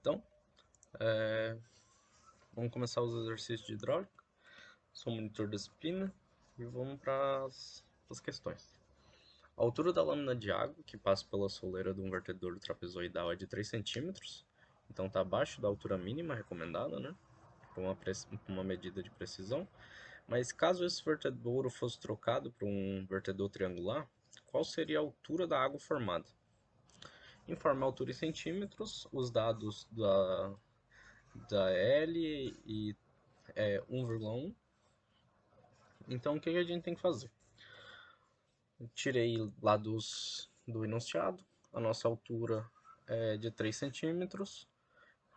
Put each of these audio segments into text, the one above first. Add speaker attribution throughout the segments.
Speaker 1: Então, vamos começar os exercícios de hidráulica. Sou monitor da disciplina e vamos para as questões. A altura da lâmina de água que passa pela soleira de um vertedor trapezoidal é de 3 centímetros, então está abaixo da altura mínima recomendada, né? Para uma medida de precisão. Mas caso esse vertedouro fosse trocado por um vertedor triangular, qual seria a altura da água formada? Informe a altura em centímetros, os dados da L e 1,1. Então, o que a gente tem que fazer? Eu tirei lá do enunciado, a nossa altura é de 3 centímetros,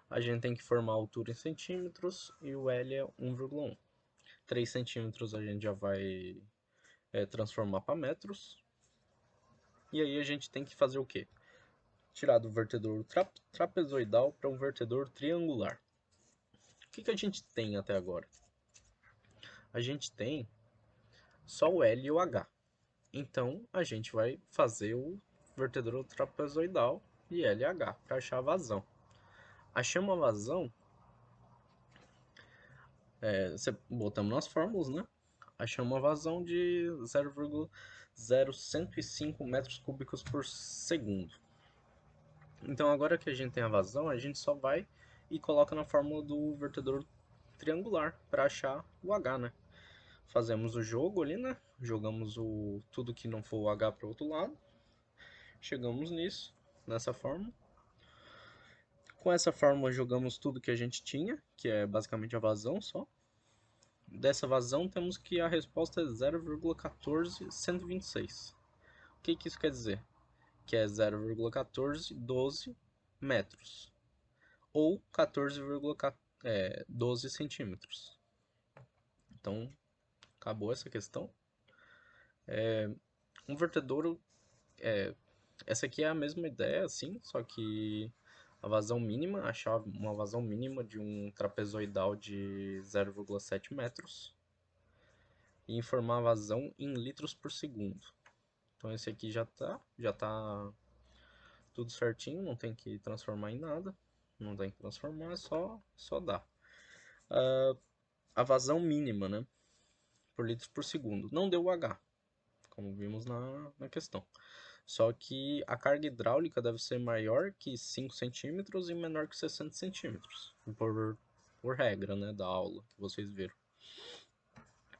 Speaker 1: a gente tem que formar a altura em centímetros e o L é 1,1. 3 centímetros a gente já vai transformar para metros, e aí a gente tem que fazer o quê? Tirar do vertedor trapezoidal para um vertedor triangular. O que a gente tem até agora? A gente tem só o L e o H. Então a gente vai fazer o vertedor trapezoidal e LH para achar a vazão. Achamos a vazão, botamos nas fórmulas, né? Achamos uma vazão de 0,0105 metros cúbicos por segundo. Então agora que a gente tem a vazão, a gente só vai e coloca na fórmula do vertedor triangular para achar o H, né? Fazemos o jogo ali, né? Jogamos tudo que não for o H para o outro lado. Chegamos nessa fórmula. Com essa fórmula jogamos tudo que a gente tinha, que é basicamente a vazão só. Dessa vazão temos que a resposta é 0,14126. O que isso quer dizer? Que é 0,1412 metros. Ou 14,12 centímetros. Então, acabou essa questão. Um vertedouro, essa aqui é a mesma ideia, assim, só que a vazão mínima, achar uma vazão mínima de um trapezoidal de 0,7 metros e informar a vazão em litros por segundo. Então esse aqui já tá tudo certinho, não tem que transformar em nada, não tem que transformar, é só dar. A vazão mínima, né, por litros por segundo. Não deu o H, como vimos na questão. Só que a carga hidráulica deve ser maior que 5 centímetros e menor que 60 centímetros, por regra, né, da aula que vocês viram.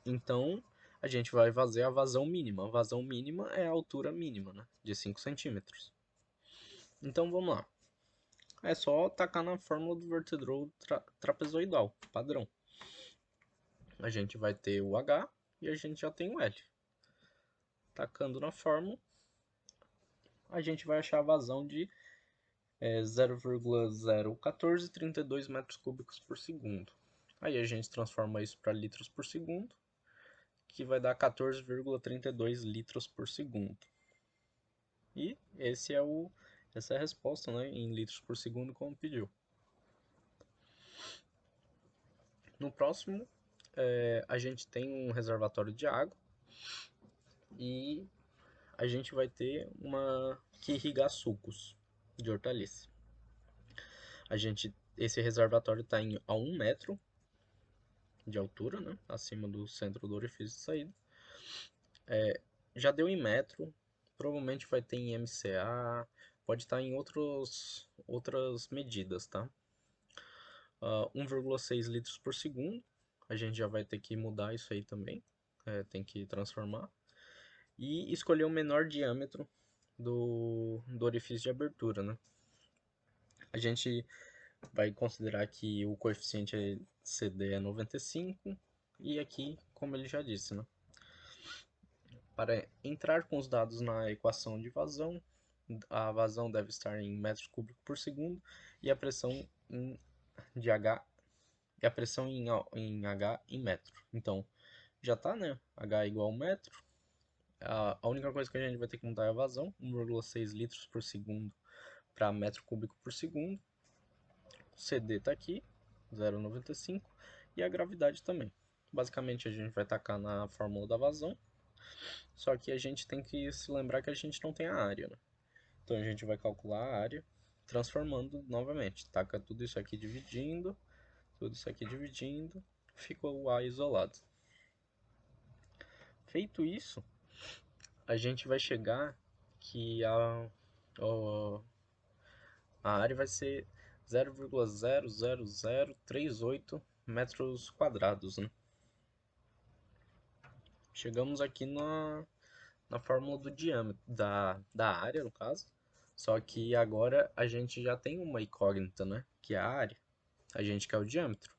Speaker 1: Então, a gente vai fazer a vazão mínima. A vazão mínima é a altura mínima, né, de 5 centímetros. Então, vamos lá. É só tacar na fórmula do vertedor trapezoidal, padrão. A gente vai ter o H e a gente já tem o L. Tacando na fórmula, a gente vai achar a vazão de 0,01432 metros cúbicos por segundo. Aí a gente transforma isso para litros por segundo, que vai dar 14,32 litros por segundo. E essa é a resposta, né, em litros por segundo, como pediu. No próximo, a gente tem um reservatório de água e a gente vai ter que irrigar sucos de hortaliça. Esse reservatório está a 1 metro de altura, né, acima do centro do orifício de saída. Já deu em metro, provavelmente vai ter em MCA, pode estar em outras medidas, tá? 1,6 litros por segundo, a gente já vai ter que mudar isso aí também, tem que transformar. E escolher o menor diâmetro do orifício de abertura, né? A gente vai considerar que o coeficiente CD é 95 e aqui, como ele já disse, né? Para entrar com os dados na equação de vazão, a vazão deve estar em metros cúbicos por segundo e a pressão de H e a pressão em H em metro. Então, já tá, né? H é igual a 1 metro. A única coisa que a gente vai ter que mudar é a vazão, 1,6 litros por segundo para metro cúbico por segundo. O CD está aqui, 0,95, e a gravidade também. Basicamente a gente vai tacar na fórmula da vazão, só que a gente tem que se lembrar que a gente não tem a área, né? Então a gente vai calcular a área, transformando novamente. Taca tudo isso aqui dividindo, ficou o A isolado. Feito isso, a gente vai chegar que a área vai ser 0,00038 metros quadrados, né? Chegamos aqui na fórmula do diâmetro, da área, no caso. Só que agora a gente já tem uma incógnita, né? Que é a área. A gente quer o diâmetro.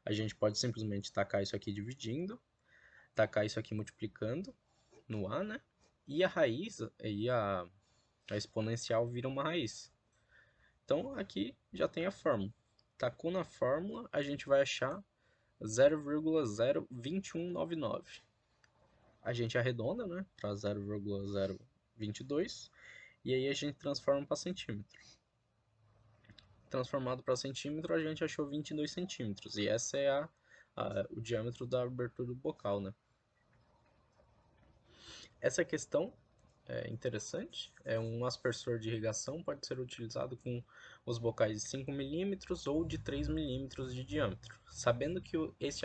Speaker 1: A gente pode simplesmente tacar isso aqui dividindo, tacar isso aqui multiplicando no A, né? E a raiz, a exponencial vira uma raiz. Então aqui já tem a fórmula. Tacou na fórmula, a gente vai achar 0,02199. A gente arredonda, né, para 0,022 e aí a gente transforma para centímetro. Transformado para centímetro, a gente achou 22 centímetros e essa é o diâmetro da abertura do bocal, né? Essa questão é interessante. É um aspersor de irrigação, pode ser utilizado com os bocais de 5 milímetros ou de 3 milímetros de diâmetro. Sabendo que este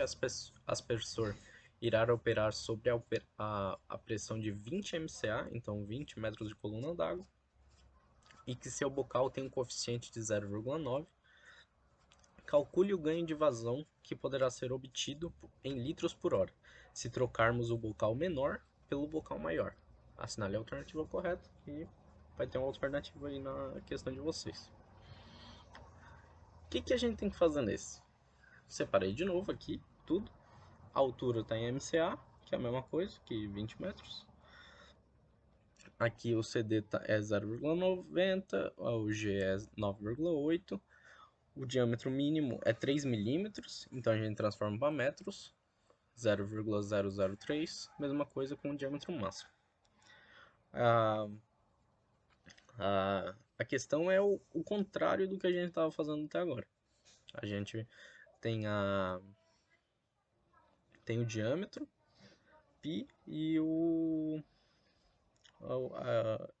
Speaker 1: aspersor irá operar sobre a pressão de 20 MCA, então 20 metros de coluna d'água, e que seu bocal tem um coeficiente de 0,9, calcule o ganho de vazão que poderá ser obtido em litros por hora, se trocarmos o bocal menor pelo bocal maior. Assinale a alternativa correta e vai ter uma alternativa aí na questão de vocês. O que a gente tem que fazer nesse? Separei de novo aqui tudo. A altura está em MCA, que é a mesma coisa que 20 metros. Aqui o CD é 0,90, o G é 9,8. O diâmetro mínimo é 3 milímetros, então a gente transforma para metros. 0,003, mesma coisa com o diâmetro máximo. A questão é o contrário do que a gente estava fazendo até agora. A gente tem o diâmetro, π, e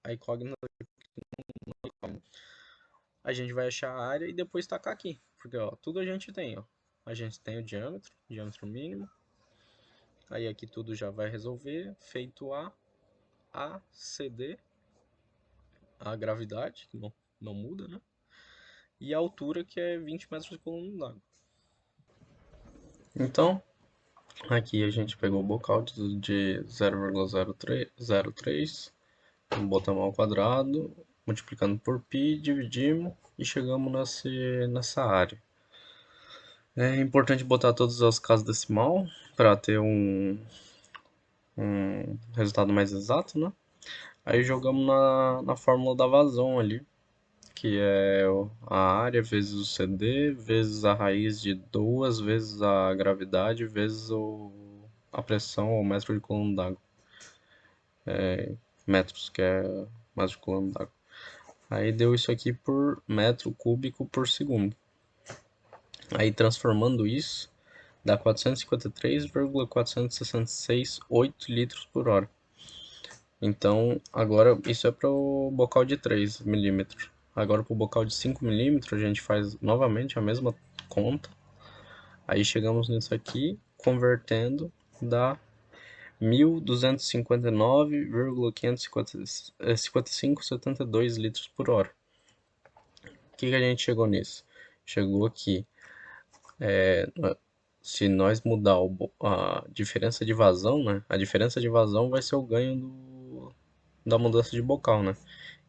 Speaker 1: a incógnita. A gente vai achar a área e depois tacar aqui. Porque ó, tudo a gente tem. Ó. A gente tem o diâmetro mínimo. Aí aqui tudo já vai resolver. Feito A, CD, a gravidade, que não muda, né? E a altura, que é 20 metros de coluna d'água. Então, aqui a gente pegou o bocal de 0,003, botamos ao quadrado, multiplicando por π, dividimos e chegamos nessa área. É importante botar todas as casas decimal para ter um resultado mais exato, né? Aí jogamos na fórmula da vazão ali, que é a área vezes o CD, vezes a raiz de 2, vezes a gravidade, vezes a pressão ou metro de coluna d'água. Metros, que é metro de coluna d'água. Aí deu isso aqui por metro cúbico por segundo. Aí transformando isso, dá 453,466,8 litros por hora. Então, agora isso é para o bocal de 3 milímetros. Agora para o bocal de 5 milímetros, a gente faz novamente a mesma conta. Aí chegamos nisso aqui, convertendo, dá 1.259,555,72 litros por hora. O que a gente chegou nisso? Chegou aqui, se nós mudar a diferença de vazão, né? A diferença de vazão vai ser o ganho da mudança de bocal, né?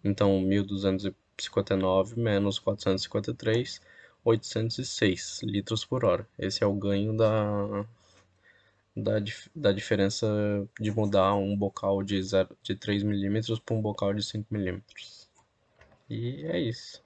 Speaker 1: Então, 1.259 menos 453, 806 litros por hora. Esse é o ganho da diferença de mudar um bocal de 3 milímetros para um bocal de 5 milímetros. E é isso.